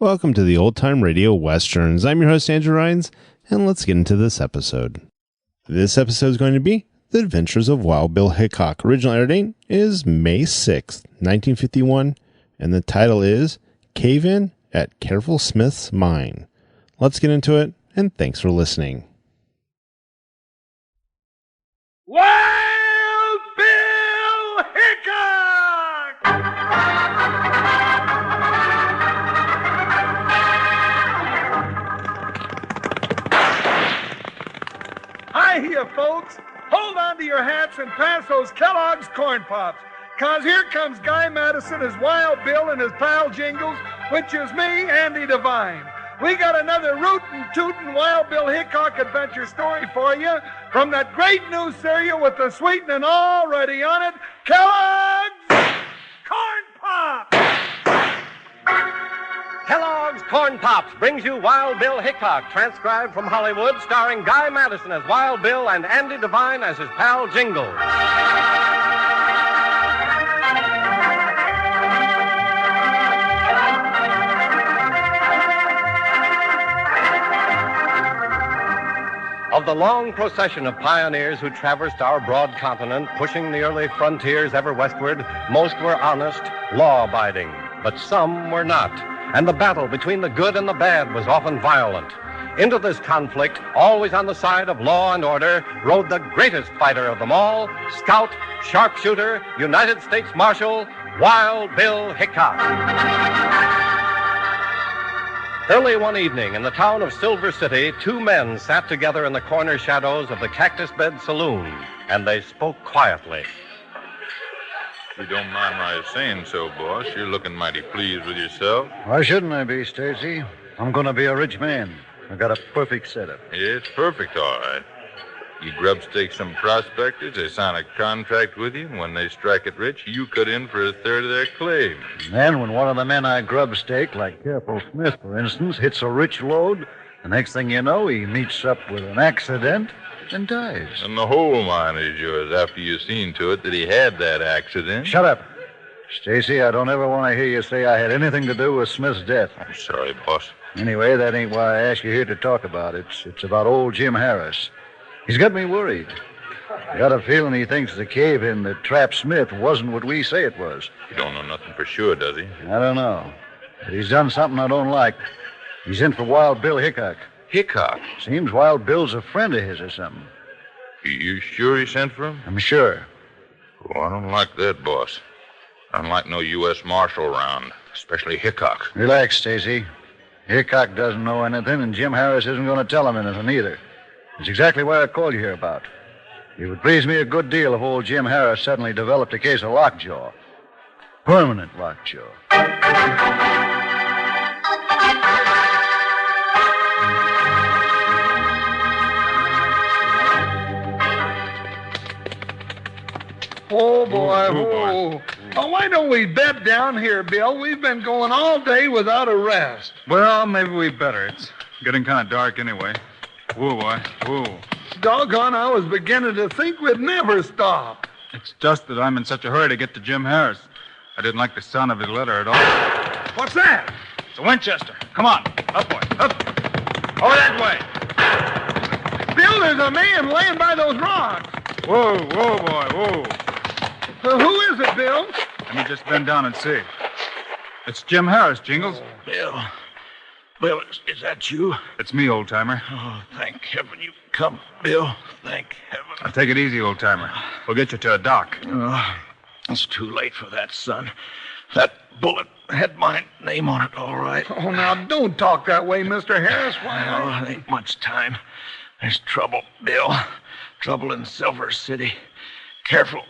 Welcome to the Old Time Radio Westerns. I'm your host, Andrew Rhines, and let's get into this episode. This episode is going to be The Adventures of Wild Bill Hickok. Original air date is May 6th, 1951, and the title is Cave-In at Careful Smith's Mine. Let's get into it, and thanks for listening. Wild Bill Hickok! Hi-ya, folks. Hold on to your hats and pass those Kellogg's Corn Pops, 'cause here comes Guy Madison as Wild Bill and his pal Jingles, which is me, Andy Devine. We got another rootin' tootin' Wild Bill Hickok adventure story for you from that great new cereal with the sweetening already on it, Kellogg's Corn Pops! Kellogg's Corn Pops brings you Wild Bill Hickok, transcribed from Hollywood, starring Guy Madison as Wild Bill and Andy Devine as his pal Jingles. Of the long procession of pioneers who traversed our broad continent, pushing the early frontiers ever westward, most were honest, law-abiding, but some were not. And the battle between the good and the bad was often violent. Into this conflict, always on the side of law and order, rode the greatest fighter of them all, scout, sharpshooter, United States Marshal, Wild Bill Hickok. Early one evening in the town of Silver City, two men sat together in the corner shadows of the Cactus Bed Saloon, and they spoke quietly. If you don't mind my saying so, boss, you're looking mighty pleased with yourself. Why shouldn't I be, Stacy? I'm going to be a rich man. I got a perfect setup. Yeah, it's perfect, all right. You grubstake some prospectors, they sign a contract with you, and when they strike it rich, you cut in for a third of their claim. And then when one of the men I grubstake, like Careful Smith, for instance, hits a rich load, the next thing you know, he meets up with an accident and dies. And the whole mine is yours after you've seen to it that he had that accident. Shut up. Stacy, I don't ever want to hear you say I had anything to do with Smith's death. I'm sorry, boss. Anyway, that ain't why I asked you here to talk about it. It's about old Jim Harris. He's got me worried. I got a feeling he thinks the cave-in that trapped Smith wasn't what we say it was. He don't know nothing for sure, does he? I don't know. But he's done something I don't like. He's in for Wild Bill Hickok. Hickok? Seems Wild Bill's a friend of his or something. You sure he sent for him? I'm sure. Oh, I don't like that, boss. I don't like no U.S. Marshal around, especially Hickok. Relax, Stacy. Hickok doesn't know anything, and Jim Harris isn't going to tell him anything either. It's exactly what I called you here about. It would please me a good deal if old Jim Harris suddenly developed a case of lockjaw. Permanent lockjaw. Oh, boy, oh. Oh, why don't we bed down here, Bill? We've been going all day without a rest. Well, maybe we better. It's getting kind of dark anyway. Whoa, boy. Whoa. Doggone, I was beginning to think we'd never stop. It's just that I'm in such a hurry to get to Jim Harris. I didn't like the sound of his letter at all. What's that? It's a Winchester. Come on. Up, boy. Up. Over that way. Bill, there's a man laying by those rocks. Whoa, boy. Whoa. Who is it, Bill? Let me just bend down and see. It's Jim Harris, Jingles. Bill, is that you? It's me, old-timer. Oh, thank heaven you come, Bill. Thank heaven. Now, take it easy, old-timer. We'll get you to a dock. Oh, it's too late for that, son. That bullet had my name on it, all right. Oh, now, don't talk that way, Mr. Harris. Well, Why? there ain't much time. There's trouble, Bill. Trouble in Silver City. Careful,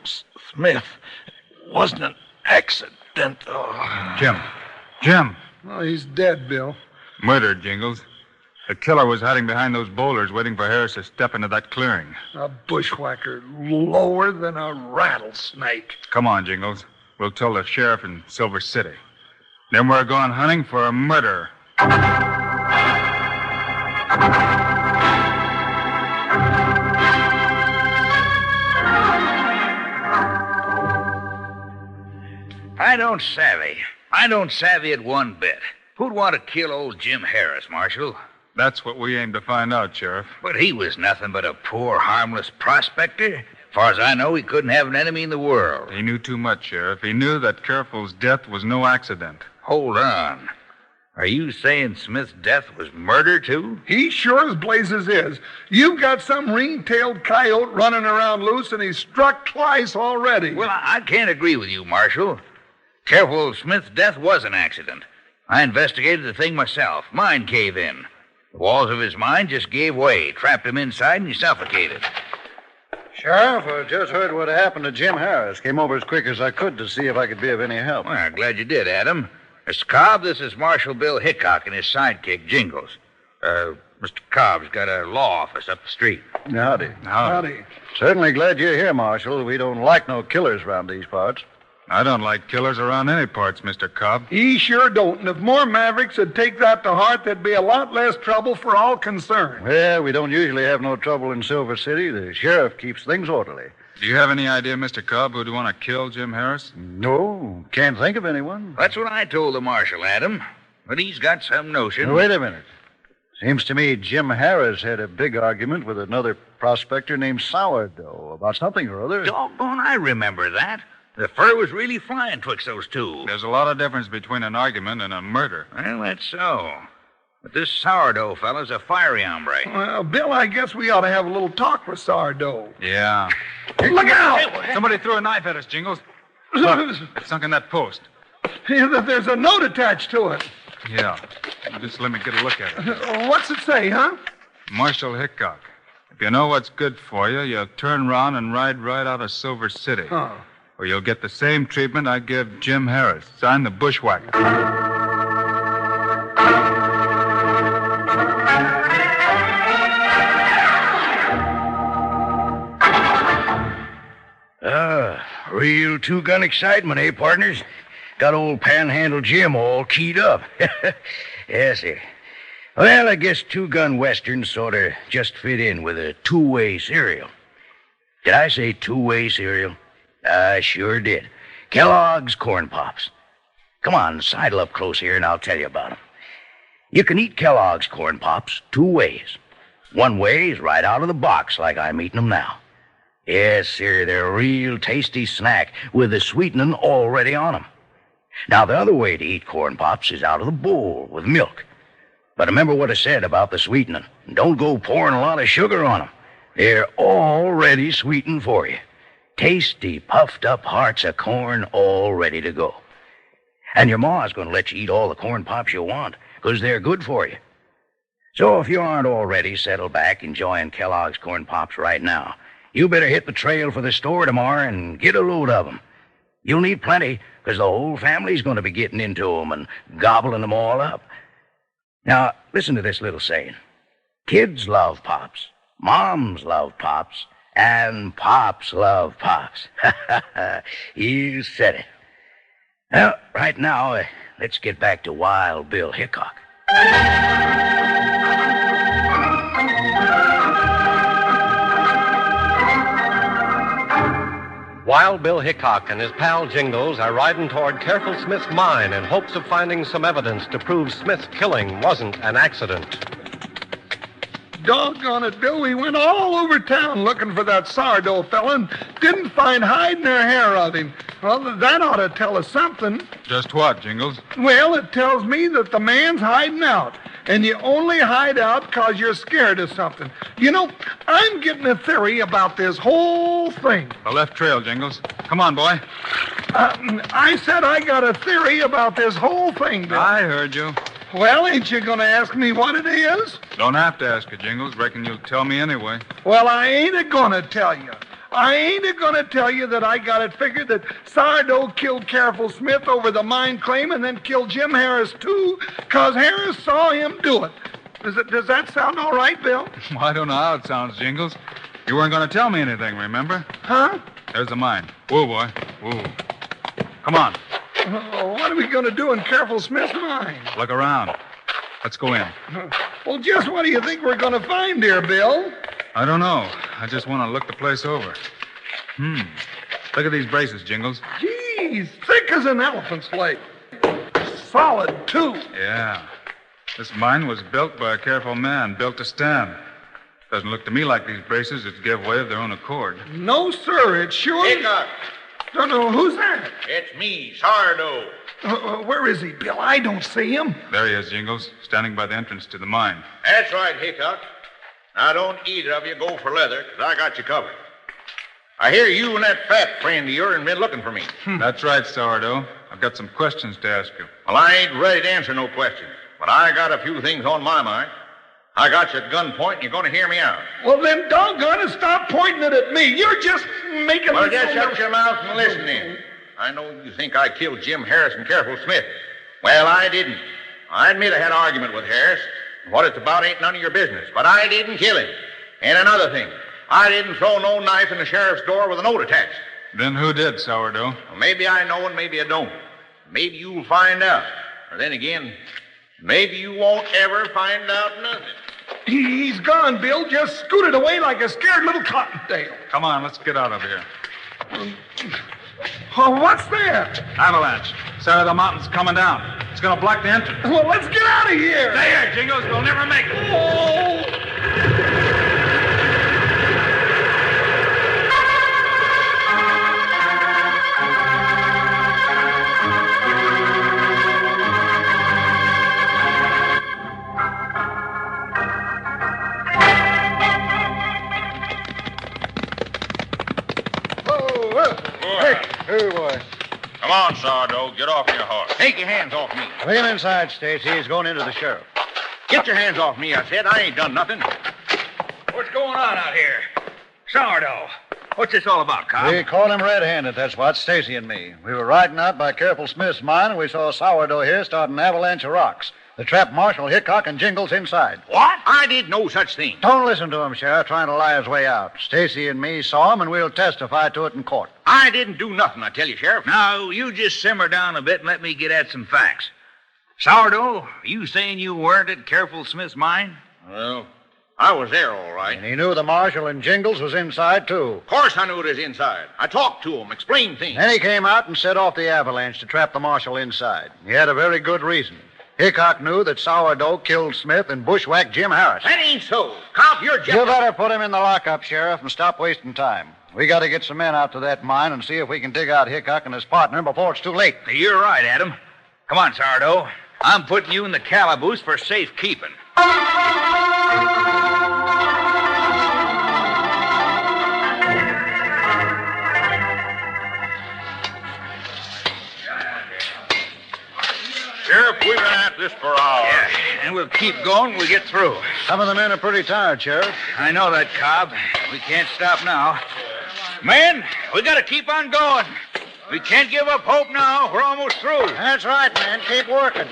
Smith. It wasn't an accident. Oh. Jim. Oh, he's dead, Bill. Murdered, Jingles. The killer was hiding behind those boulders waiting for Harris to step into that clearing. A bushwhacker lower than a rattlesnake. Come on, Jingles. We'll tell the sheriff in Silver City. Then we're going hunting for a murderer. I don't savvy it one bit. Who'd want to kill old Jim Harris, Marshal? That's what we aim to find out, Sheriff. But he was nothing but a poor, harmless prospector. As far as I know, he couldn't have an enemy in the world. He knew too much, Sheriff. He knew that Careful's death was no accident. Hold on. Are you saying Smith's death was murder, too? He sure as blazes is. You've got some ring-tailed coyote running around loose, and he's struck twice already. Well, I can't agree with you, Marshal. Careful Smith's death was an accident. I investigated the thing myself. Mine caved in. The walls of his mine just gave way, trapped him inside, and he suffocated. Sheriff, I just heard what happened to Jim Harris. Came over as quick as I could to see if I could be of any help. Well, I'm glad you did, Adam. Mr. Cobb, this is Marshal Bill Hickok and his sidekick, Jingles. Mr. Cobb's got a law office up the street. Howdy. Howdy. Certainly glad you're here, Marshal. We don't like no killers around these parts. I don't like killers around any parts, Mr. Cobb. He sure don't. And if more Mavericks would take that to heart, there'd be a lot less trouble for all concerned. Well, we don't usually have no trouble in Silver City. The sheriff keeps things orderly. Do you have any idea, Mr. Cobb, who'd want to kill Jim Harris? No, can't think of anyone. That's what I told the marshal, Adam. But he's got some notion. Now, wait a minute. Seems to me Jim Harris had a big argument with another prospector named Sourdough about something or other. Doggone, I remember that. The fur was really flying twixt those two. There's a lot of difference between an argument and a murder. Well, that's so. But this Sourdough fellow's a fiery hombre. Well, Bill, I guess we ought to have a little talk with Sourdough. Yeah. Look out! Somebody threw a knife at us, Jingles. Look, it's sunk in that post. There's a note attached to it. Yeah. Just let me get a look at it. What's it say, huh? Marshal Hickok. If you know what's good for you, you'll turn round and ride right out of Silver City. Oh. Or you'll get the same treatment I give Jim Harris. Sign the bushwhacker. Real two-gun excitement, eh, partners? Got old Panhandle Jim all keyed up. Yes, sir. Well, I guess two-gun westerns sort of just fit in with a two-way serial. Did I say two-way serial? I sure did. Kellogg's Corn Pops. Come on, sidle up close here and I'll tell you about them. You can eat Kellogg's Corn Pops two ways. One way is right out of the box like I'm eating them now. Yes, sir, they're a real tasty snack with the sweetening already on them. Now, the other way to eat Corn Pops is out of the bowl with milk. But remember what I said about the sweetening. Don't go pouring a lot of sugar on them. They're already sweetened for you. Tasty, puffed-up hearts of corn all ready to go. And your ma's going to let you eat all the Corn Pops you want, because they're good for you. So if you aren't already settled back enjoying Kellogg's Corn Pops right now, you better hit the trail for the store tomorrow and get a load of them. You'll need plenty, because the whole family's going to be getting into them and gobbling them all up. Now, listen to this little saying. Kids love Pops, moms love Pops, and Pops love Pops. You said it. Well, right now, let's get back to Wild Bill Hickok. Wild Bill Hickok and his pal Jingles are riding toward Careful Smith's mine in hopes of finding some evidence to prove Smith's killing wasn't an accident. Doggone it, Bill. We went all over town looking for that Sourdough fella and didn't find hide nor hair of him. Well, that ought to tell us something. Just what, Jingles? Well, it tells me that the man's hiding out. And you only hide out because you're scared of something. You know, I'm getting a theory about this whole thing. The left trail, Jingles. Come on, boy. I said I got a theory about this whole thing, Bill. I heard you. Well, ain't you going to ask me what it is? Don't have to ask you, Jingles. Reckon you'll tell me anyway. Well, I ain't going to tell you. I ain't going to tell you that I got it figured that Sourdough killed Careful Smith over the mine claim and then killed Jim Harris, too, because Harris saw him do it. Does that sound all right, Bill? Well, I don't know how it sounds, Jingles. You weren't going to tell me anything, remember? Huh? There's the mine. Whoa, boy. Whoa. Come on. What are we going to do in Careful Smith's mine? Look around. Let's go in. Well, just what do you think we're going to find here, Bill? I don't know. I just want to look the place over. Look at these braces, Jingles. Geez, thick as an elephant's leg. solid, too. Yeah. This mine was built by a careful man, built to stand. Doesn't look to me like these braces would give way of their own accord. No, sir, it sure... Hickok, Don't know, who's that? it's me, Sourdough. Where is he, Bill? I don't see him. There he is, Jingles, standing by the entrance to the mine. That's right, Hickok. Now, don't either of you go for leather, 'cause I got you covered. I hear you and that fat friend of yours have been looking for me. That's right, Sourdough. I've got some questions to ask you. Well, I ain't ready to answer no questions, but I got a few things on my mind. I got you at gunpoint, and you're going to hear me out. Well, then doggone it, stop pointing it at me. You're just making... Well, me just so shut nervous. your mouth and listen in. I know you think I killed Jim Harris and Careful Smith. Well, I didn't. I admit I had an argument with Harris. What it's about ain't none of your business, but I didn't kill him. And another thing, I didn't throw no knife in the sheriff's door with a note attached. Then who did, Sourdough? Well, maybe I know and maybe I don't. Maybe you'll find out. Or then again, maybe you won't ever find out nothing. He's gone, Bill. Just scooted away like a scared little cottontail. Come on, let's get out of here. Oh, what's that? Avalanche. Side of the mountain's coming down. It's going to block the entrance. Well, let's get out of here. Stay here, Jingles. We'll never make it. Oh. Hey, boy. Come on, Sourdough. Get off your horse. Take your hands off me. Bring him inside, Stacy. He's going into the sheriff. Get your hands off me, I said. I ain't done nothing. What's going on out here? Sourdough. What's this all about, Cobb? We caught him red-handed, that's what, Stacy and me. We were riding out by Careful Smith's mine, and we saw Sourdough here start an avalanche of rocks. The trapped Marshal, Hickok, and Jingles inside. What? I did no such thing. Don't listen to him, Sheriff, trying to lie his way out. Stacy and me saw him, and we'll testify to it in court. I didn't do nothing, I tell you, Sheriff. Now, you just simmer down a bit and let me get at some facts. Sourdough, you saying you weren't at Careful Smith's mine? Well, I was there, all right. And he knew the Marshal and Jingles was inside, too. Of course I knew it was inside. I talked to him, explained things. Then he came out and set off the avalanche to trap the Marshal inside. He had a very good reason. Hickok knew that Sourdough killed Smith and bushwhacked Jim Harris. That ain't so. Cop, you're just... You better put him in the lockup, Sheriff, and stop wasting time. We got to get some men out to that mine and see if we can dig out Hickok and his partner before it's too late. You're right, Adam. Come on, Sourdough. I'm putting you in the calaboose for safekeeping. Sheriff, we've been at this for hours. Yeah, and we'll keep going when we get through. Some of the men are pretty tired, Sheriff. I know that, Cobb. We can't stop now. Men, we got to keep on going. We can't give up hope now. We're almost through. That's right, man. Keep working.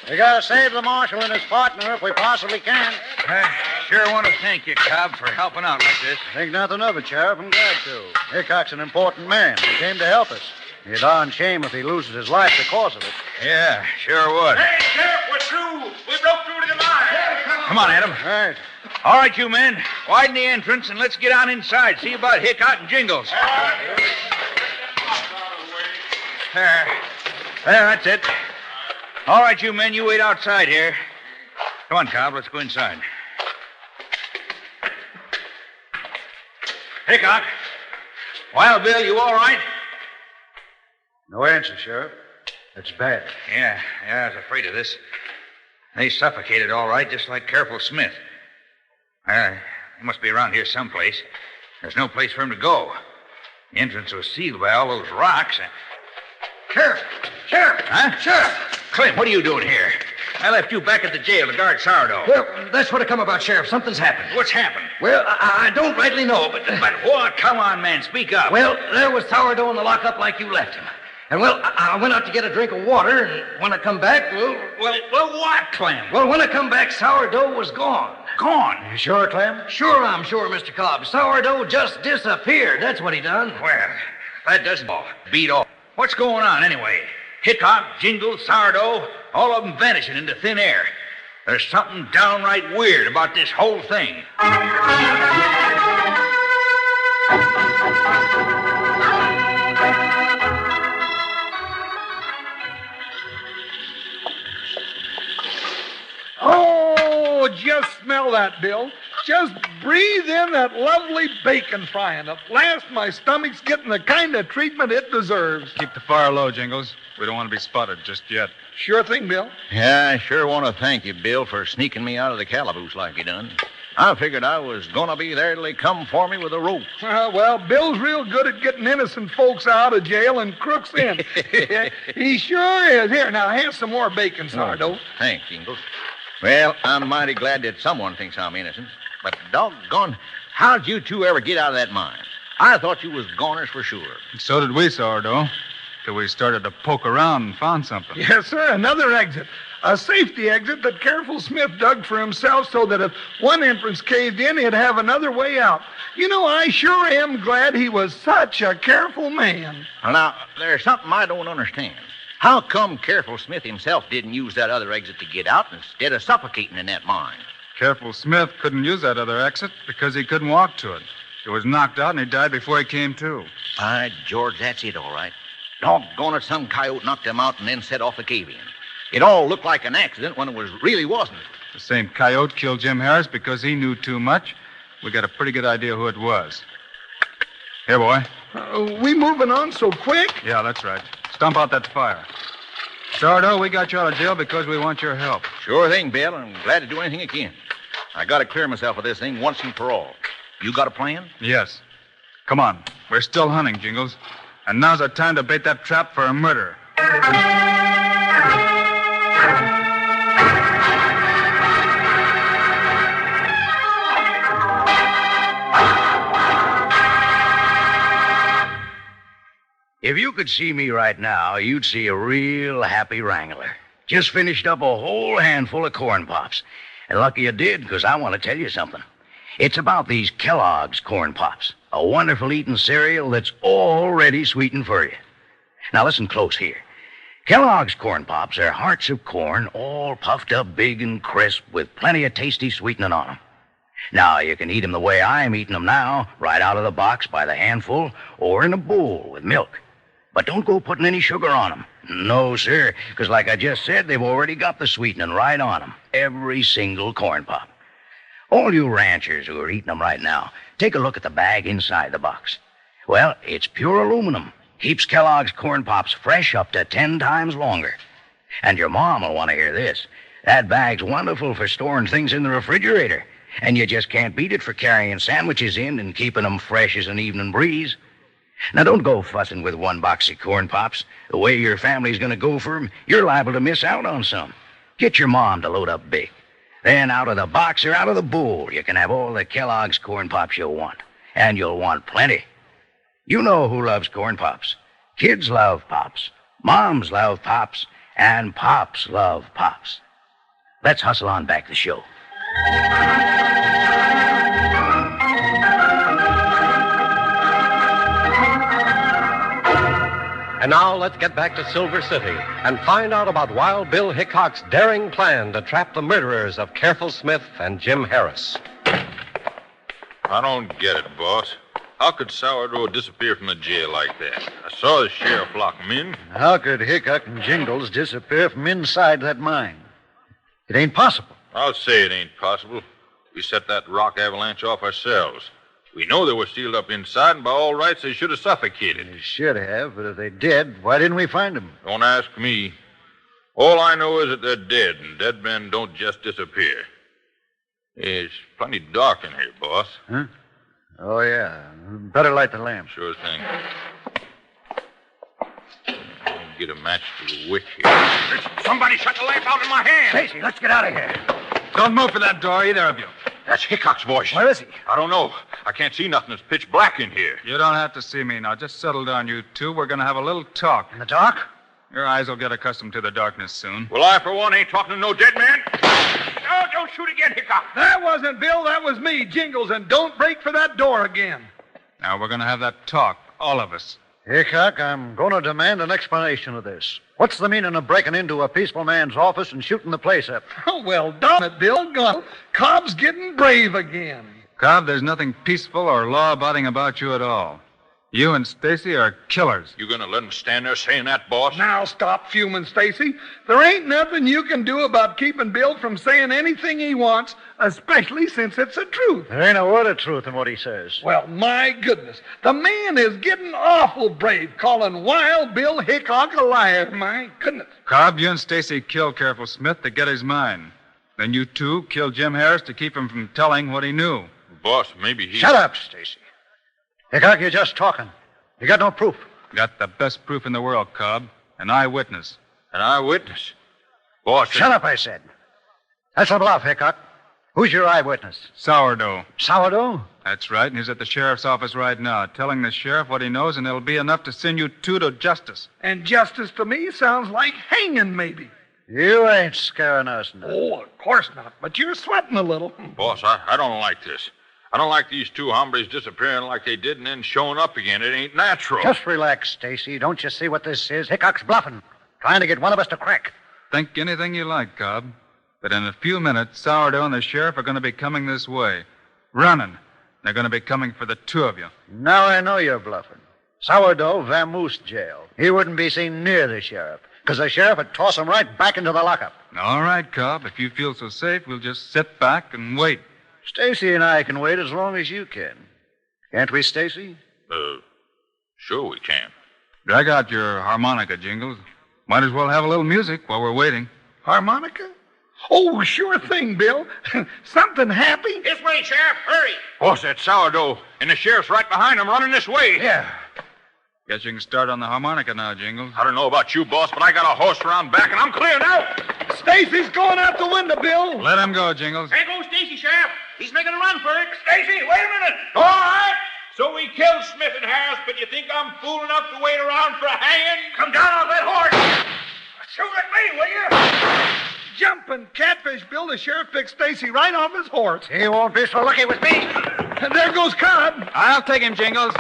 We got to save the Marshal and his partner if we possibly can. I sure want to thank you, Cobb, for helping out like this. Think nothing of it, Sheriff. I'm glad to. Hickok's an important man. He came to help us. It'd be a darn shame if he loses his life because of it. Yeah, sure would. Hey, Sheriff, we're through. We broke through to the mine. Come on, Adam. Right. All right, you men. Widen the entrance and let's get on inside. See about Hickok and Jingles. There, that's it. All right, you men, you wait outside here. Come on, Cobb, let's go inside. Hickok. Wild Bill, you all right? No answer, Sheriff. It's bad. Yeah, I was afraid of this. They suffocated all right, just like Careful Smith. He must be around here someplace. There's no place for him to go. The entrance was sealed by all those rocks. Sheriff! Huh? Sheriff! Clint, what are you doing here? I left you back at the jail to guard Sourdough. Well, that's what it come about, Sheriff. Something's happened. What's happened? Well, I don't rightly know, but... But what? Come on, man, speak up. Well, there was Sourdough in the lockup like you left him. And, well, I went out to get a drink of water, and when I come back, Well, what, Clem? Well, when I come back, Sourdough was gone. Gone. You sure, Clem? Sure, I'm sure, Mr. Cobb. Sourdough just disappeared. That's what he done. Well, that doesn't beat all. What's going on, anyway? Hickok, Jingles, Sourdough, all of them vanishing into thin air. There's something downright weird about this whole thing. just smell that, Bill. Just breathe in that lovely bacon frying. At last, my stomach's getting the kind of treatment it deserves. Keep the fire low, Jingles. We don't want to be spotted just yet. Sure thing, Bill. Yeah, I sure want to thank you, Bill, for sneaking me out of the calaboose like you done. I figured I was going to be there till they come for me with a rope. Well, Bill's real good at getting innocent folks out of jail and crooks in. He sure is. Here, now, have some more bacon, Sardo. Thanks, Jingles. Well, I'm mighty glad that someone thinks I'm innocent. But doggone, how'd you two ever get out of that mine? I thought you was goners for sure. So did we, Sourdough. Till we started to poke around and found something. Yes, sir, another exit. A safety exit that Careful Smith dug for himself so that if one entrance caved in, he'd have another way out. You know, I sure am glad he was such a careful man. Well, now, there's something I don't understand. How come Careful Smith himself didn't use that other exit to get out instead of suffocating in that mine? Careful Smith couldn't use that other exit because he couldn't walk to it. He was knocked out and he died before he came to. By George, that's it, all right. Doggone it, some coyote knocked him out and then set off the cave-in. It all looked like an accident when it really wasn't. The same coyote killed Jim Harris because he knew too much. We got a pretty good idea who it was. Here, boy. We moving on so quick? Yeah, that's right. Stomp out that fire. Sourdough, we got you out of jail because we want your help. Sure thing, Bill. I'm glad to do anything I can. I got to clear myself of this thing once and for all. You got a plan? Yes. Come on. We're still hunting, Jingles. And now's the time to bait that trap for a murder. If you could see me right now, you'd see a real happy wrangler. Just finished up a whole handful of corn pops. And lucky you did, because I want to tell you something. It's about these Kellogg's corn pops, a wonderful eating cereal that's already sweetened for you. Now listen close here. Kellogg's corn pops are hearts of corn, all puffed up big and crisp with plenty of tasty sweetening on them. Now, you can eat them the way I'm eating them now, right out of the box by the handful or in a bowl with milk. But don't go putting any sugar on them. No, sir, because like I just said, they've already got the sweetening right on them. Every single corn pop. All you ranchers who are eating them right now, take a look at the bag inside the box. Well, it's pure aluminum. Keeps Kellogg's corn pops fresh up to 10 times longer. And your mom will want to hear this. That bag's wonderful for storing things in the refrigerator. And you just can't beat it for carrying sandwiches in and keeping them fresh as an evening breeze. Now, don't go fussing with one box of corn pops. The way your family's going to go for them, you're liable to miss out on some. Get your mom to load up big. Then out of the box or out of the bowl, you can have all the Kellogg's corn pops you'll want. And you'll want plenty. You know who loves corn pops. Kids love pops. Moms love pops. And pops love pops. Let's hustle on back the show. And now let's get back to Silver City and find out about Wild Bill Hickok's daring plan to trap the murderers of Careful Smith and Jim Harris. I don't get it, boss. How could Sourdough disappear from the jail like that? I saw the sheriff lock him in. How could Hickok and Jingles disappear from inside that mine? It ain't possible. I'll say it ain't possible. We set that rock avalanche off ourselves. We know they were sealed up inside, and by all rights, they should have suffocated. They should have, but if they did, why didn't we find them? Don't ask me. All I know is that they're dead, and dead men don't just disappear. It's plenty dark in here, boss. Huh? Oh, yeah. Better light the lamp. Sure thing. Get a match to the wick here. Somebody shut the lamp out in my hand. Stacy, let's get out of here. Don't move for that door, either of you. That's Hickok's voice. Where is he? I don't know. I can't see nothing. It's pitch black in here. You don't have to see me now. Just settle down, you two. We're going to have a little talk. In the dark? Your eyes will get accustomed to the darkness soon. Well, I, for one, ain't talking to no dead man. No, don't shoot again, Hickok. That wasn't Bill. That was me, Jingles. And don't break for that door again. Now, we're going to have that talk, all of us. Hickok, I'm going to demand an explanation of this. What's the meaning of breaking into a peaceful man's office and shooting the place up? Oh, well, darn it, Bill. Cobb's getting brave again. Cobb, there's nothing peaceful or law-abiding about you at all. You and Stacy are killers. You gonna let him stand there saying that, boss? Now stop fuming, Stacy. There ain't nothing you can do about keeping Bill from saying anything he wants, especially since it's the truth. There ain't a word of truth in what he says. Well, my goodness. The man is getting awful brave, calling Wild Bill Hickok a liar. My goodness. Cobb, you and Stacy killed Careful Smith to get his mine. Then you two killed Jim Harris to keep him from telling what he knew. Boss, maybe he... Shut up, Stacy. Hickok, you're just talking. You got no proof. Got the best proof in the world, Cobb. An eyewitness. An eyewitness? Boss... Shut up, I said. That's a bluff, Hickok. Who's your eyewitness? Sourdough. Sourdough? That's right, and he's at the sheriff's office right now, telling the sheriff what he knows, and it'll be enough to send you two to justice. And justice to me sounds like hanging, maybe. You ain't scaring us none. Oh, of course not, but you're sweating a little. Boss, I don't like this. I don't like these two hombres disappearing like they did and then showing up again. It ain't natural. Just relax, Stacy. Don't you see what this is? Hickok's bluffing. Trying to get one of us to crack. Think anything you like, Cobb. But in a few minutes, Sourdough and the sheriff are going to be coming this way. Running. They're going to be coming for the two of you. Now I know you're bluffing. Sourdough, vamoose jail. He wouldn't be seen near the sheriff, because the sheriff would toss him right back into the lockup. All right, Cobb. If you feel so safe, we'll just sit back and wait. Stacy and I can wait as long as you can. Can't we, Stacy? Sure we can. Drag out your harmonica, Jingles. Might as well have a little music while we're waiting. Harmonica? Oh, sure thing, Bill. Something happy? This way, Sheriff. Hurry. Boss, that Sourdough, and the sheriff's right behind him running this way. Yeah. Guess you can start on the harmonica now, Jingles. I don't know about you, boss, but I got a horse around back, and I'm clear now. Stacy's going out the window, Bill. Let him go, Jingles. There goes Stacy, Sheriff. He's making a run for it. Stacy, wait a minute. All right. So we killed Smith and Harris, but you think I'm fool enough to wait around for a hanging? Come down off that horse. Shoot at me, will you? Jumping catfish, Bill. The sheriff picked Stacy right off his horse. He won't be so lucky with me. And there goes Cobb. I'll take him, Jingles.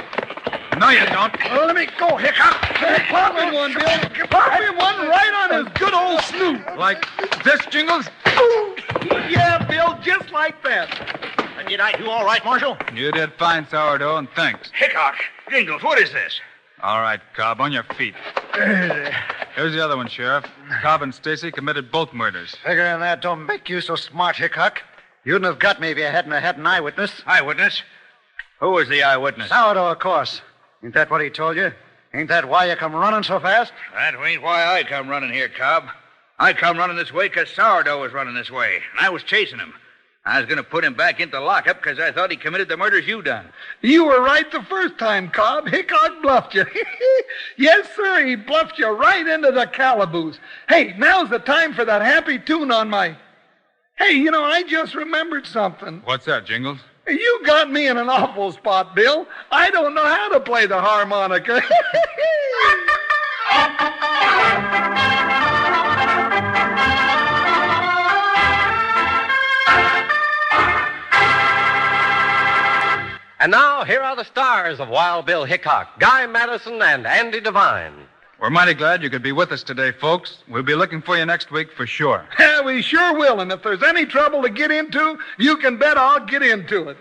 No, you don't. Oh, let me go, Hickok. Pop him one, Bill. Pop him one right on his good old snoot. Like this, Jingles? Yeah, Bill, just like that. And did I do all right, Marshal? You did fine, Sourdough, and thanks. Hickok. Jingles, what is this? All right, Cobb, on your feet. Here's the other one, Sheriff. Cobb and Stacy committed both murders. Figuring that don't make you so smart, Hickok. You wouldn't have got me if you hadn't had an eyewitness. Eyewitness? Who was the eyewitness? Sourdough, of course. Ain't that what he told you? Ain't that why you come running so fast? That ain't why I come running here, Cobb. I come running this way because Sourdough was running this way, and I was chasing him. I was going to put him back into lockup because I thought he committed the murders you done. You were right the first time, Cobb. Hickok bluffed you. Yes, sir, he bluffed you right into the calaboose. Hey, now's the time for that happy tune on my... Hey, you know, I just remembered something. What's that, Jingles? You got me in an awful spot, Bill. I don't know how to play the harmonica. And now, here are the stars of Wild Bill Hickok, Guy Madison and Andy Devine. We're mighty glad you could be with us today, folks. We'll be looking for you next week for sure. Yeah, we sure will. And if there's any trouble to get into, you can bet I'll get into it.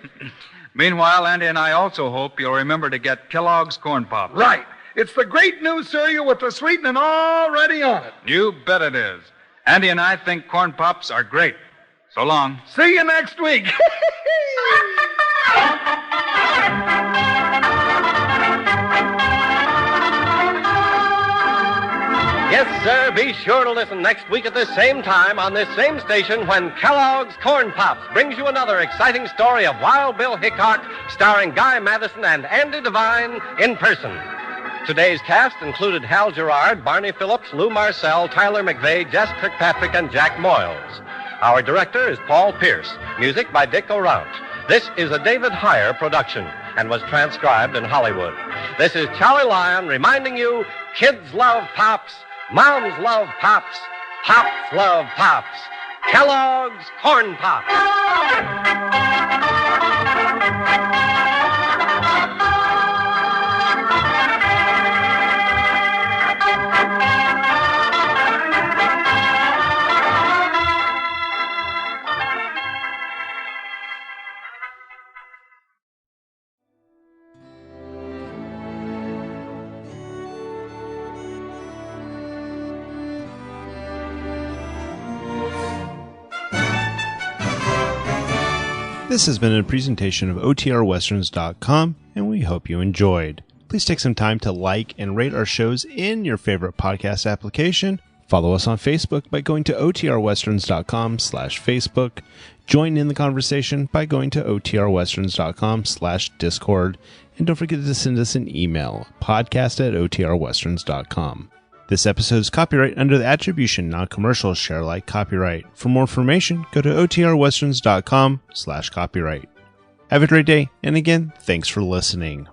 Meanwhile, Andy and I also hope you'll remember to get Kellogg's Corn Pops. Right. It's the great new cereal with the sweetening already on it. You bet it is. Andy and I think Corn Pops are great. So long. See you next week. Yes, sir, be sure to listen next week at the same time on this same station when Kellogg's Corn Pops brings you another exciting story of Wild Bill Hickok, starring Guy Madison and Andy Devine in person. Today's cast included Hal Gerard, Barney Phillips, Lou Marcel, Tyler McVeigh, Jess Kirkpatrick, and Jack Moyles. Our director is Paul Pierce. Music by Dick O'Rount. This is a David Heyer production and was transcribed in Hollywood. This is Charlie Lyon reminding you, kids love Pops, moms love Pops, Pops love Pops. Kellogg's Corn Pops. This has been a presentation of OTRWesterns.com, and we hope you enjoyed. Please take some time to like and rate our shows in your favorite podcast application. Follow us on Facebook by going to OTRWesterns.com/Facebook. Join in the conversation by going to OTRWesterns.com/Discord. And don't forget to send us an email, podcast@OTRWesterns.com. This episode is copyright under the Attribution Non-Commercial Share Alike copyright. For more information, go to OTRWesterns.com/copyright. Have a great day, and again, thanks for listening.